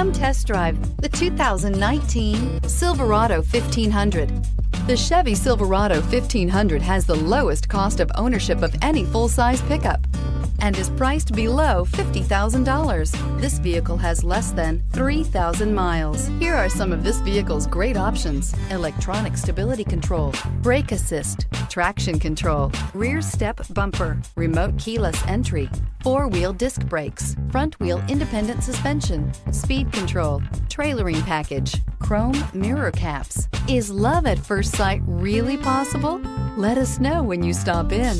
Come test drive the 2019 Silverado 1500. The Chevy Silverado 1500 has the lowest cost of ownership of any full-size pickup and is priced below $50,000. This vehicle has less than 3,000 miles. Here are some of this vehicle's great options: electronic stability control, brake assist, traction control, rear step bumper, remote keyless entry, four-wheel disc brakes, front-wheel independent suspension, speed control, trailering package, chrome mirror caps. Is love at first sight really possible? Let us know when you stop in.